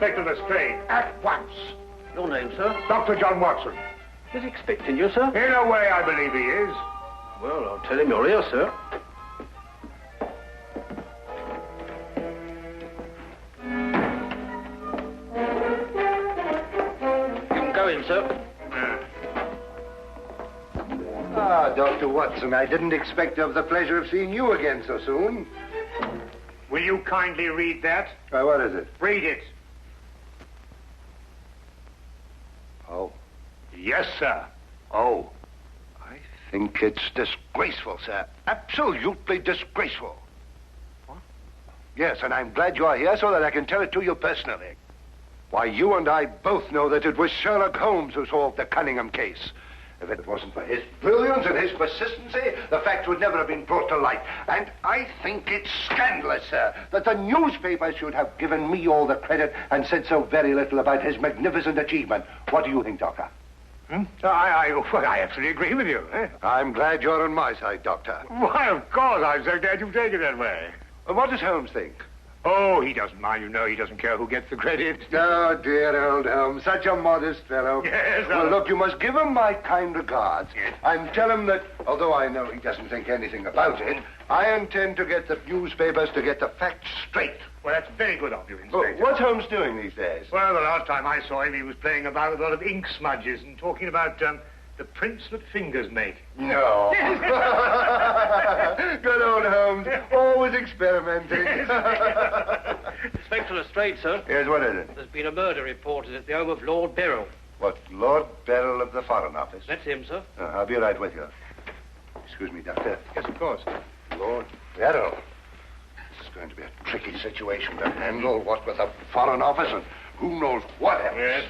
Inspector Lestrade, at once. Your name, sir? Dr. John Watson. He's expecting you, sir? In a way, I believe he is. Well, I'll tell him you're here, sir. You can go in, sir. Ah, Dr. Watson, I didn't expect to have the pleasure of seeing you again so soon. Will you kindly read that? What is it? Read it. Oh. Yes, sir. Oh. I think it's disgraceful, sir. Absolutely disgraceful. What? Yes, and I'm glad you're here so that I can tell it to you personally. Why, you and I both know that it was Sherlock Holmes who solved the Cunningham case. If it wasn't for his brilliance and his persistency, the facts would never have been brought to light. And I think it's scandalous, sir, that the newspapers should have given me all the credit and said so very little about his magnificent achievement. What do you think, Doctor? I absolutely agree with you. I'm glad you're on my side, Doctor. Why, of course. I'm so glad you've taken it that way. What does Holmes think? Oh, he doesn't mind, you know. He doesn't care who gets the credit. Oh, dear old Holmes. Such a modest fellow. Yes, Well, look, you must give him my kind regards. Yes. And tell him that, although I know he doesn't think anything about it, I intend to get the newspapers to get the facts straight. Well, that's very good of you, Oh, Inspector. what's Holmes doing these days? Well, the last time I saw him, he was playing about with a lot of ink smudges and talking about the prints that fingers make. No. Good old Holmes. Always experimenting. Inspector Lestrade, sir. Yes, what is it? There's been a murder reported at the home of Lord Beryl. What, Lord Beryl of the Foreign Office? That's him, sir. I'll be right with you. Excuse me, Doctor. Yes, of course. Lord Beryl. This is going to be a tricky situation to handle, what with the Foreign Office and who knows what else. Yes.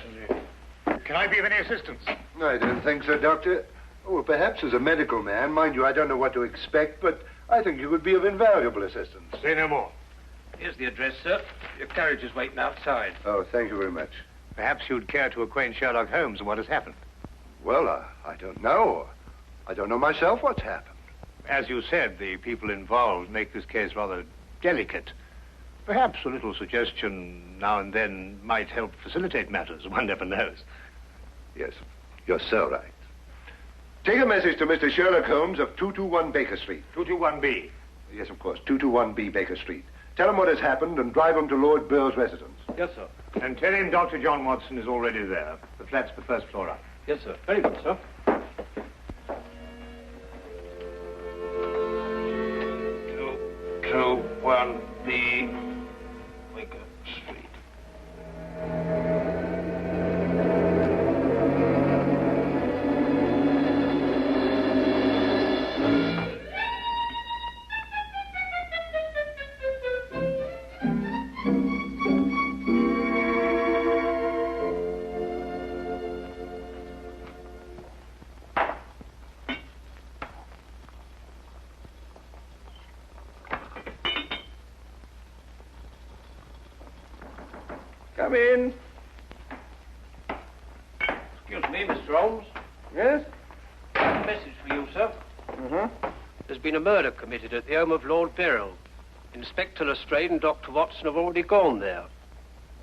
Can I be of any assistance? I don't think so, Doctor. Oh, perhaps as a medical man. Mind you, I don't know what to expect, but I think you would be of invaluable assistance. Say no more. Here's the address, sir. Your carriage is waiting outside. Oh, thank you very much. Perhaps you'd care to acquaint Sherlock Holmes with what has happened. Well, I don't know. I don't know myself what's happened. As you said, the people involved make this case rather delicate. Perhaps a little suggestion now and then might help facilitate matters. One never knows. Yes, you're so right. Take a message to Mr. Sherlock Holmes of 221 Baker Street. 221B. Yes, of course, 221B Baker Street. Tell him what has happened and drive him to Lord Beryl's residence. Yes, sir. And tell him Dr. John Watson is already there. The flat's the first floor up. Yes, sir. Very good, sir. 221B Baker Street. Come in. Excuse me, Mr. Holmes. Yes? I have a message for you, sir. There's been a murder committed at the home of Lord Beryl. Inspector Lestrade and Dr. Watson have already gone there.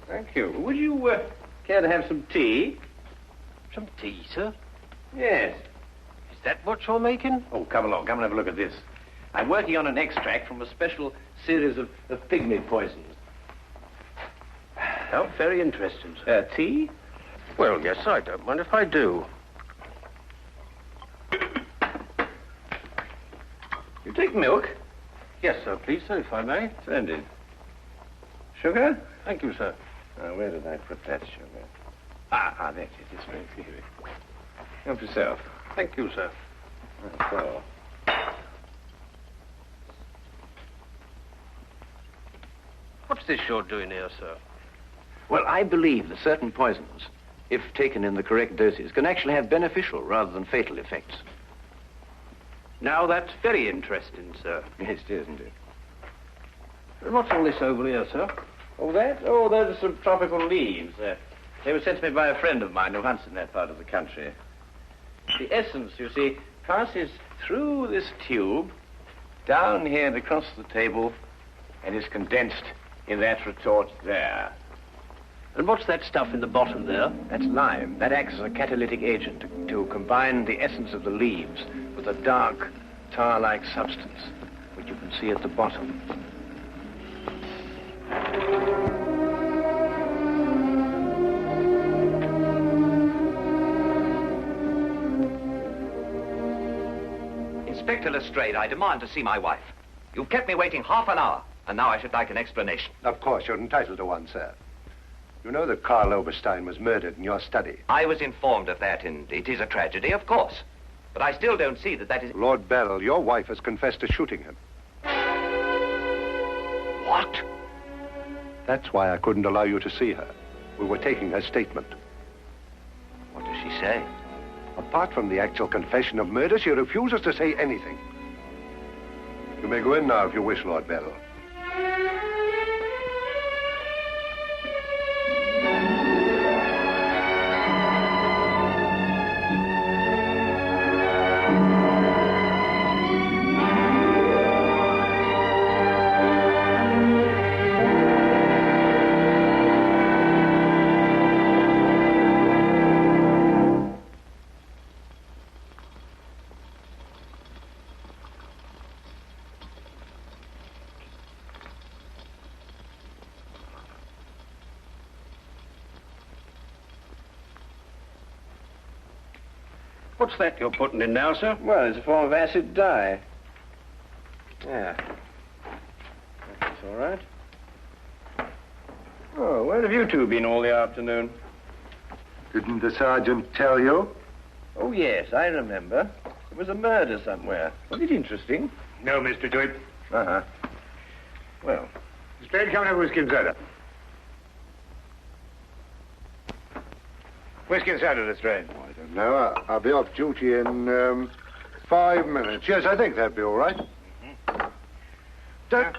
Thank you. Would you care to have some tea? Some tea, sir? Yes. Is that what you're making? Oh, come along. Come and have a look at this. I'm working on an extract from a special series of pygmy poisons. Oh, very interesting, sir. Tea? Well, yes, I don't mind if I do. You take milk? Yes, sir, please, sir, if I may. Splendid. Sugar? Thank you, sir. Where did I put that sugar? Ah, that's it. It's very clear. Help yourself. Thank you, sir. So. What's this you're doing here, sir? Well, I believe that certain poisons, if taken in the correct doses, can actually have beneficial rather than fatal effects. Now, that's very interesting, sir. Yes, it is, isn't it? What's all this over here, sir? Oh, that? Oh, those are some tropical leaves. They were sent to me by a friend of mine who hunts in that part of the country. The essence, you see, passes through this tube, down here and across the table, and is condensed in that retort there. And what's that stuff in the bottom there? That's lime. That acts as a catalytic agent to combine the essence of the leaves with a dark, tar-like substance, which you can see at the bottom. Inspector Lestrade, I demand to see my wife. You've kept me waiting half an hour, and now I should like an explanation. Of course, you're entitled to one, sir. You know that Karl Oberstein was murdered in your study. I was informed of that, and it is a tragedy, of course. But I still don't see that is... Lord Beryl, your wife has confessed to shooting him. What? That's why I couldn't allow you to see her. We were taking her statement. What does she say? Apart from the actual confession of murder, she refuses to say anything. You may go in now if you wish, Lord Beryl. What's that you're putting in now, sir? Well, it's a form of acid dye. Yeah. That's all right. Oh, where have you two been all the afternoon? Didn't the sergeant tell you? Oh, yes, I remember. There was a murder somewhere. Was it interesting? No, Mr. Dwight. Uh-huh. Well, Lestrade, come and have a whiskey and soda. Whiskey and soda, Lestrade. I don't know. I'll be off duty in 5 minutes. Yes, I think that'd be all right. Yeah.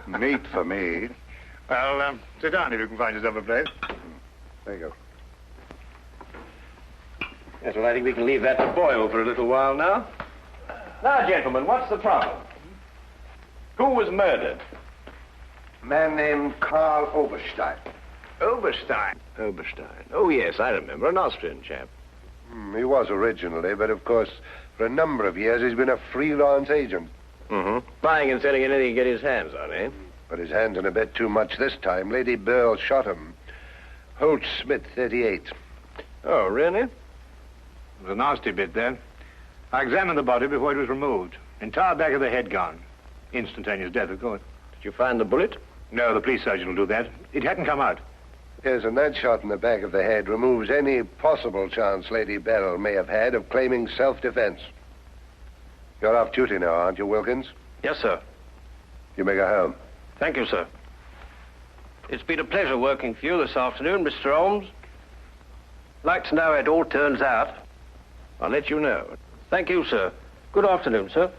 Neat for me. Well, sit down if you can find yourself a place. There you go. yes, well, I think we can leave that to boil for a little while now. Now, gentlemen, what's the problem? Who was murdered? A man named Karl Oberstein. Oberstein. Oberstein. Oh, yes, I remember. An Austrian chap. He was originally, but of course, for a number of years, he's been a freelance agent. Mm-hmm. Buying and selling anything he can get his hands on, eh? But his hands in a bit too much this time. Lady Beryl shot him. Holt Smith, 38. Oh, really? It was a nasty bit then. I examined the body before it was removed. Entire back of the head gone. Instantaneous death, of course. Did you find the bullet? No, the police surgeon will do that. It hadn't come out. Yes, and that shot in the back of the head removes any possible chance Lady Beryl may have had of claiming self-defense. You're off duty now, aren't you, Wilkins? Yes, sir. You may go home. Thank you, sir. It's been a pleasure working for you this afternoon, Mr. Holmes. I'd like to know how it all turns out. I'll let you know. Thank you, sir. Good afternoon, sir.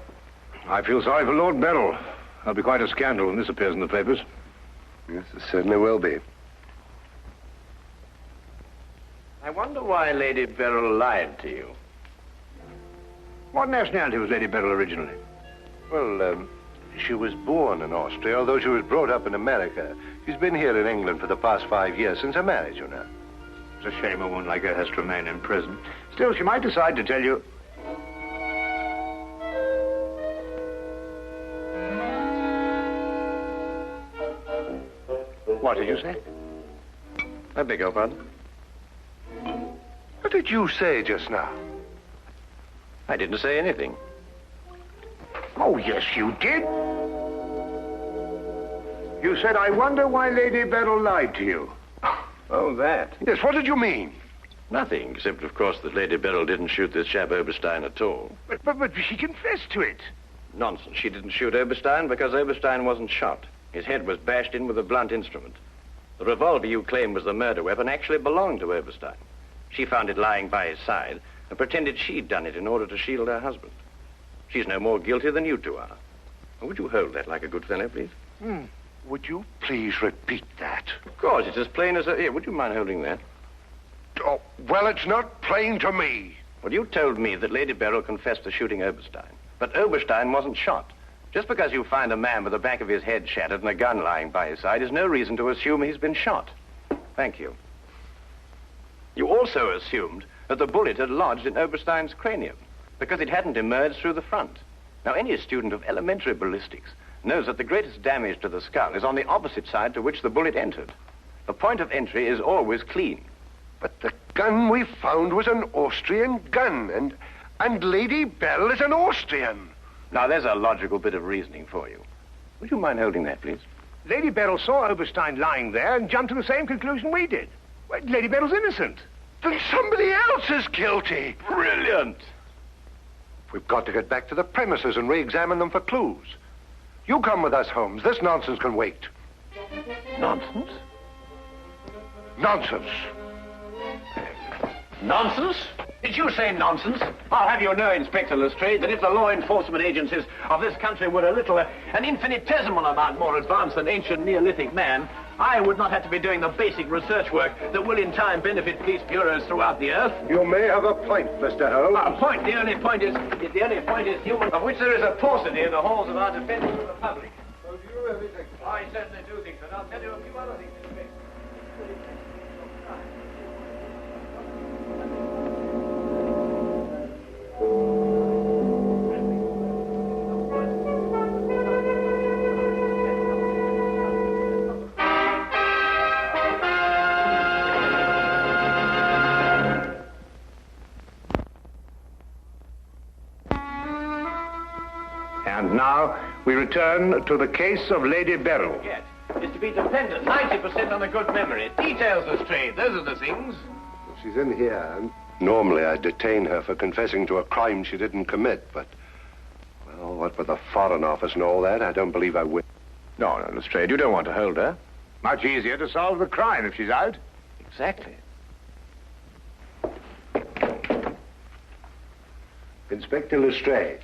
I feel sorry for Lord Beryl. There'll be quite a scandal when this appears in the papers. Yes, it certainly will be. I wonder why Lady Beryl lied to you. What nationality was Lady Beryl originally? Well, she was born in Austria, although she was brought up in America. She's been here in England for the past 5 years, since her marriage, you know. It's a shame a woman like her has to remain in prison. Still, she might decide to tell you... What did you say? I beg your pardon? What did you say just now? I didn't say anything. Oh, yes, you did. You said, I wonder why Lady Beryl lied to you. Oh, that. Yes, what did you mean? Nothing, except, of course, that Lady Beryl didn't shoot this chap Oberstein at all. But she confessed to it. Nonsense. She didn't shoot Oberstein because Oberstein wasn't shot. His head was bashed in with a blunt instrument. The revolver you claim was the murder weapon actually belonged to Oberstein. She found it lying by his side and pretended she'd done it in order to shield her husband. She's no more guilty than you two are. Would you hold that like a good fellow, please? Would you please repeat that? Of course, it's as plain as a... Here, would you mind holding that? Oh, well, it's not plain to me. Well, you told me that Lady Beryl confessed to shooting Oberstein. But Oberstein wasn't shot. Just because you find a man with the back of his head shattered and a gun lying by his side is no reason to assume he's been shot. Thank you. You also assumed that the bullet had lodged in Oberstein's cranium because it hadn't emerged through the front. Now, any student of elementary ballistics knows that the greatest damage to the skull is on the opposite side to which the bullet entered. The point of entry is always clean. But the gun we found was an Austrian gun, and Lady Beryl is an Austrian. Now, there's a logical bit of reasoning for you. Would you mind holding that, please? Lady Beryl saw Oberstein lying there and jumped to the same conclusion we did. Well, Lady Beryl's innocent. Then somebody else is guilty. Brilliant. We've got to get back to the premises and re-examine them for clues. You come with us, Holmes. This nonsense can wait. Nonsense? Nonsense. Nonsense? Did you say nonsense? I'll have you know, Inspector Lestrade, that if the law enforcement agencies of this country were a little, an infinitesimal amount more advanced than ancient Neolithic man, I would not have to be doing the basic research work that will in time benefit police bureaus throughout the earth. You may have a point, Mr. Holmes. A point? The only point is human, of which there is a paucity in the halls of our defenders of the public. So do you really think so? I certainly do think so, and I'll tell you a few other things, Inspector. And now we return to the case of Lady Beryl. Yes, is to be dependent 90% on a good memory. Details, Lestrade, those are the things. She's in here, and normally I'd detain her for confessing to a crime she didn't commit, but, well, what with the Foreign Office and all that, I don't believe I will. No, Lestrade, you don't want to hold her. Much easier to solve the crime if she's out. Exactly. Inspector Lestrade.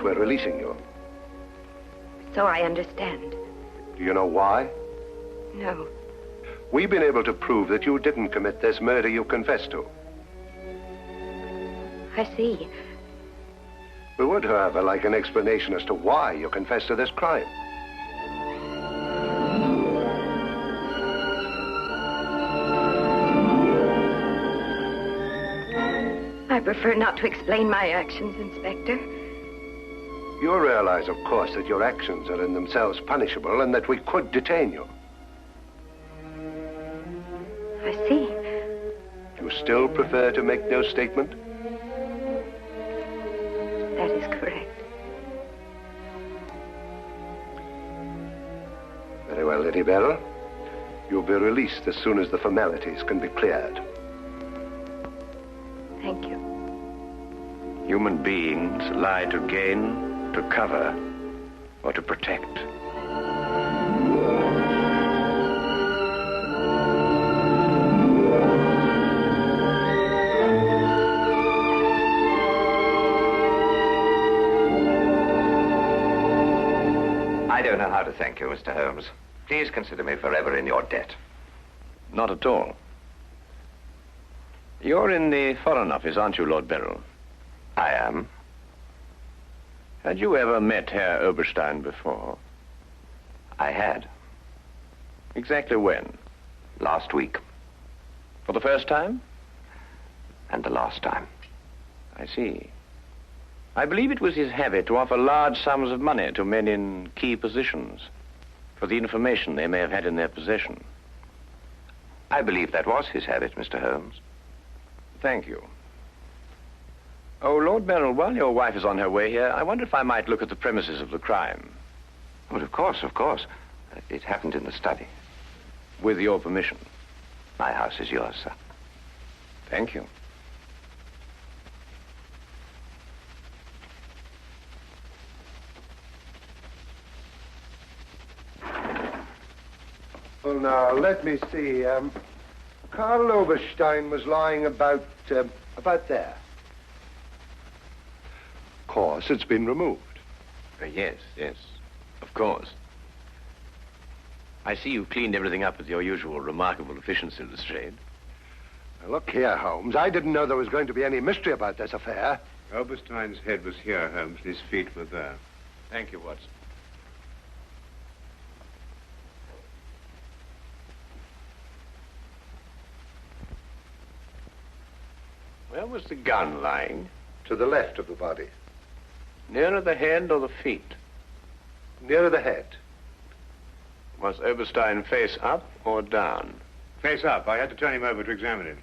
We're releasing you. So I understand. Do you know why? No. We've been able to prove that you didn't commit this murder you confessed to. I see. We would, however, like an explanation as to why you confessed to this crime. I prefer not to explain my actions, Inspector. You realize, of course, that your actions are in themselves punishable and that we could detain you. I see. You still prefer to make no statement? That is correct. Very well, Lady Beryl. You'll be released as soon as the formalities can be cleared. Thank you. Human beings lie to gain, to cover, or to protect. I don't know how to thank you, Mr. Holmes. Please consider me forever in your debt. Not at all. You're in the Foreign Office, aren't you, Lord Beryl? I am. Had you ever met Herr Oberstein before? I had. Exactly when? Last week. For the first time? And the last time. I see. I believe it was his habit to offer large sums of money to men in key positions for the information they may have had in their possession. I believe that was his habit, Mr. Holmes. Thank you. Oh, Lord Beryl, while your wife is on her way here, I wonder if I might look at the premises of the crime. Well, of course, of course. It happened in the study. With your permission. My house is yours, sir. Thank you. Well, now, let me see. Karl Oberstein was lying about there. Of course, it's been removed. Yes, of course. I see you cleaned everything up with your usual remarkable efficiency, Lestrade. Now, look here, Holmes. I didn't know there was going to be any mystery about this affair. Oberstein's head was here, Holmes, and his feet were there. Thank you, Watson. Where was the gun lying? To the left of the body. Nearer the head or the feet? Nearer the head. Was Oberstein face up or down? Face up. I had to turn him over to examine him.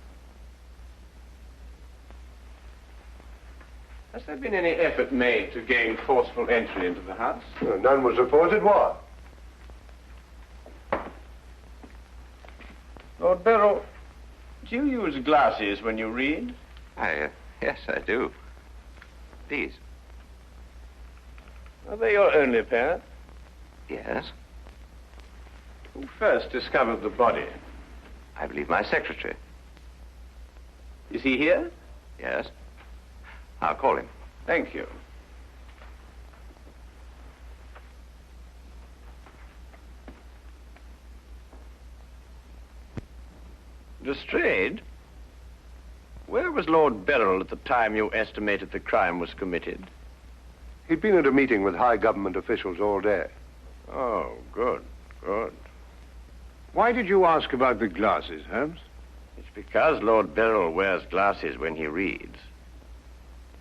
Has there been any effort made to gain forceful entry into the house? No, none was reported. What? Lord Beryl, do you use glasses when you read? Yes, I do. These? Are they your only pair? Yes. Who first discovered the body? I believe my secretary. Is he here? Yes. I'll call him. Thank you. Lestrade, where was Lord Beryl at the time you estimated the crime was committed? He'd been at a meeting with high government officials all day. Oh, good. Why did you ask about the glasses, Holmes? It's because Lord Beryl wears glasses when he reads.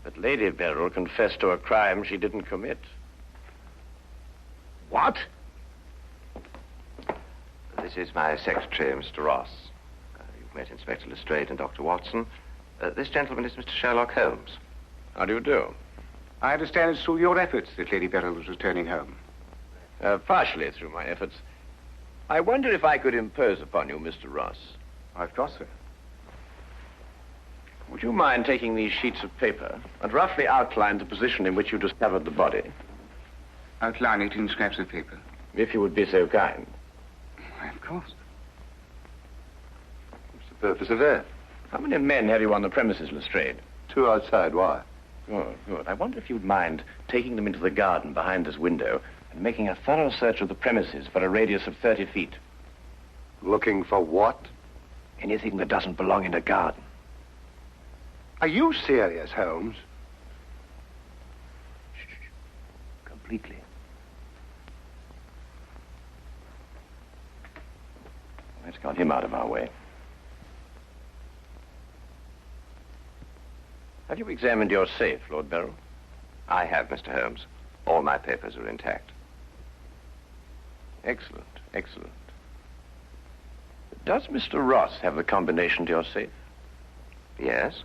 But Lady Beryl confessed to a crime she didn't commit. What? This is my secretary, Mr. Ross. You've met Inspector Lestrade and Dr. Watson. This gentleman is Mr. Sherlock Holmes. How do you do? I understand it's through your efforts that Lady Beryl was returning home. Partially through my efforts. I wonder if I could impose upon you, Mr. Ross. Of course, sir. Would you mind taking these sheets of paper and roughly outline the position in which you discovered the body? Outline it in scraps of paper. If you would be so kind. Why, of course. What's the purpose of that? How many men have you on the premises, Lestrade? 2 outside. Why? Good. I wonder if you'd mind taking them into the garden behind this window and making a thorough search of the premises for a radius of 30 feet. Looking for what? Anything that doesn't belong in a garden. Are you serious, Holmes? Completely. Let's got him out of our way. Have you examined your safe, Lord Beryl? I have, Mr. Holmes. All my papers are intact. Excellent. Does Mr. Ross have the combination to your safe? Yes?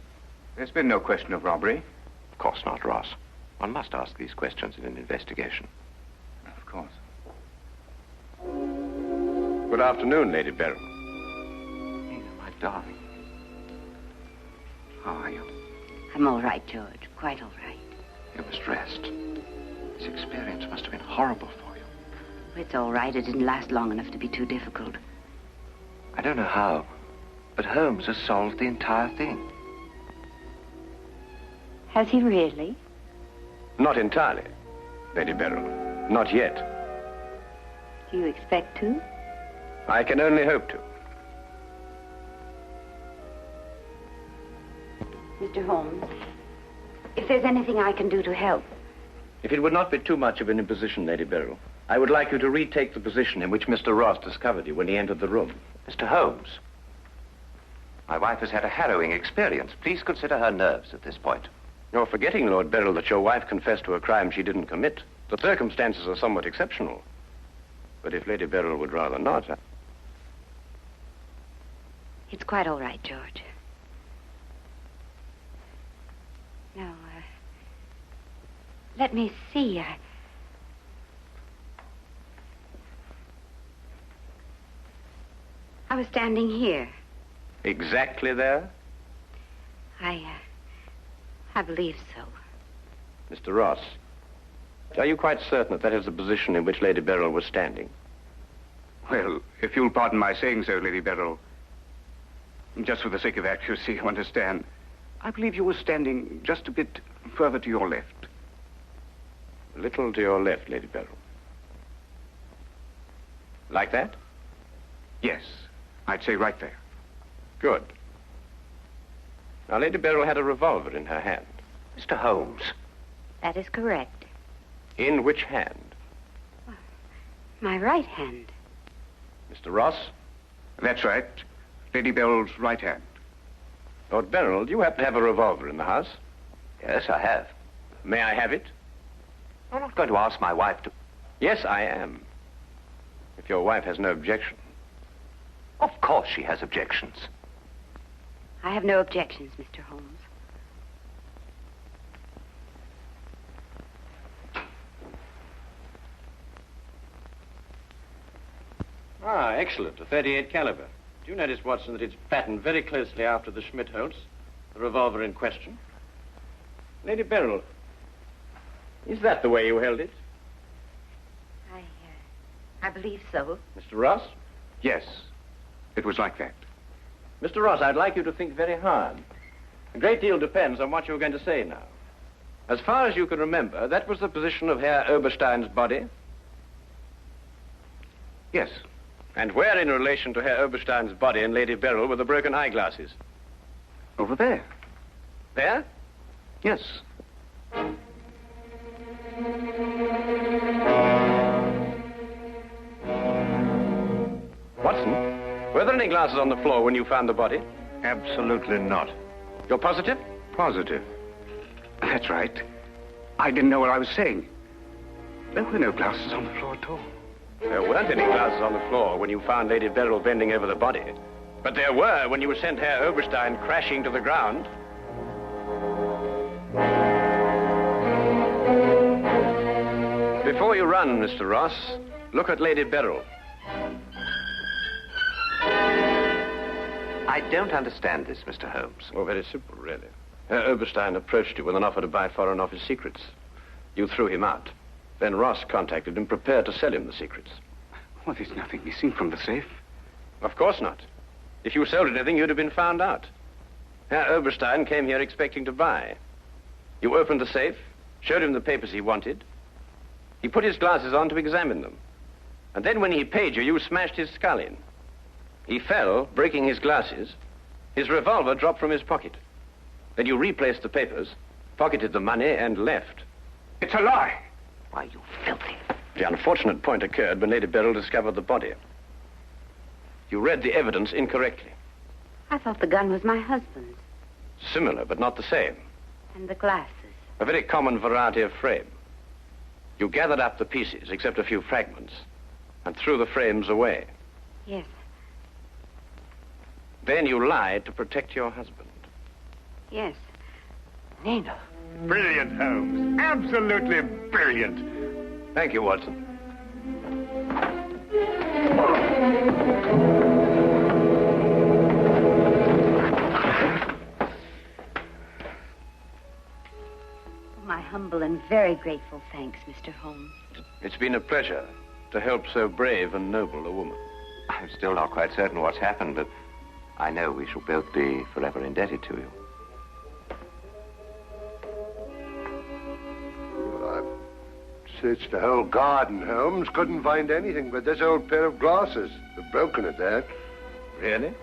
There's been no question of robbery. Of course not, Ross. One must ask these questions in an investigation. Of course. Good afternoon, Lady Beryl. Nina, my darling. How are you? I'm all right, George. Quite all right. You must rest. This experience must have been horrible for you. It's all right. It didn't last long enough to be too difficult. I don't know how, but Holmes has solved the entire thing. Has he really? Not entirely, Lady Beryl. Not yet. Do you expect to? I can only hope to. Mr. Holmes, if there's anything I can do to help. If it would not be too much of an imposition, Lady Beryl, I would like you to retake the position in which Mr. Ross discovered you when he entered the room. Mr. Holmes, my wife has had a harrowing experience. Please consider her nerves at this point. You're forgetting, Lord Beryl, that your wife confessed to a crime she didn't commit. The circumstances are somewhat exceptional. But if Lady Beryl would rather not... It's quite all right, George. Now, let me see. I was standing here. Exactly there? I believe so. Mr. Ross, are you quite certain that that is the position in which Lady Beryl was standing? Well, if you'll pardon my saying so, Lady Beryl, just for the sake of accuracy, you understand, I believe you were standing just a bit further to your left. A little to your left, Lady Beryl. Like that? Yes, I'd say right there. Good. Now, Lady Beryl had a revolver in her hand. Mr. Holmes. That is correct. In which hand? My right hand. Mr. Ross? That's right. Lady Beryl's right hand. Lord Beryl, do you happen to have a revolver in the house? Yes, I have. May I have it? I'm not going to ask my wife to... Yes, I am. If your wife has no objection. Of course she has objections. I have no objections, Mr. Holmes. Ah, excellent. A .38 caliber. Do you notice, Watson, that it's patterned very closely after the Schmidt-Holtz, the revolver in question? Lady Beryl, is that the way you held it? I believe so. Mr. Ross? Yes, it was like that. Mr. Ross, I'd like you to think very hard. A great deal depends on what you're going to say now. As far as you can remember, that was the position of Herr Oberstein's body? Yes. And where in relation to Herr Oberstein's body and Lady Beryl were the broken eyeglasses? Over there. There? Yes. Watson, were there any glasses on the floor when you found the body? Absolutely not. You're positive? Positive. That's right. I didn't know what I was saying. There were no glasses on the floor at all. There weren't any glasses on the floor when you found Lady Beryl bending over the body. But there were when you sent Herr Oberstein crashing to the ground. Before you run, Mr. Ross, look at Lady Beryl. I don't understand this, Mr. Holmes. Oh, very simple, really. Herr Oberstein approached you with an offer to buy Foreign Office secrets. You threw him out. Then Ross contacted him, prepared to sell him the secrets. Well, there's nothing missing from the safe. Of course not. If you sold anything, you'd have been found out. Herr Oberstein came here expecting to buy. You opened the safe, showed him the papers he wanted. He put his glasses on to examine them. And then when he paid you, you smashed his skull in. He fell, breaking his glasses. His revolver dropped from his pocket. Then you replaced the papers, pocketed the money, and left. It's a lie. Why, you filthy... The unfortunate point occurred when Lady Beryl discovered the body. You read the evidence incorrectly. I thought the gun was my husband's. Similar, but not the same. And the glasses. A very common variety of frame. You gathered up the pieces, except a few fragments, and threw the frames away. Yes. Then you lied to protect your husband. Yes. Nina. Brilliant, Holmes. Absolutely brilliant. Thank you, Watson. My humble and very grateful thanks, Mr. Holmes. It's been a pleasure to help so brave and noble a woman. I'm still not quite certain what's happened, but I know we shall both be forever indebted to you. Searched the whole garden, Holmes. Couldn't find anything but this old pair of glasses. They're broken at that. Really?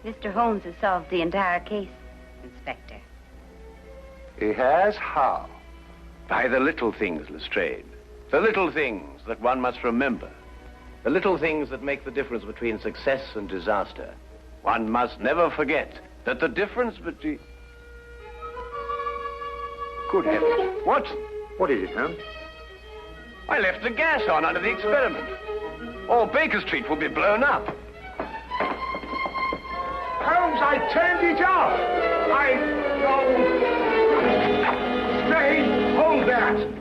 Mr. Holmes has solved the entire case, Inspector. He has? How? By the little things, Lestrade. The little things that one must remember. The little things that make the difference between success and disaster. One must never forget that the difference between... Good heavens. Watson, What is it, Holmes? I left the gas on under the experiment. All Baker Street will be blown up. Holmes, I turned it off. No. Lestrade, hold that.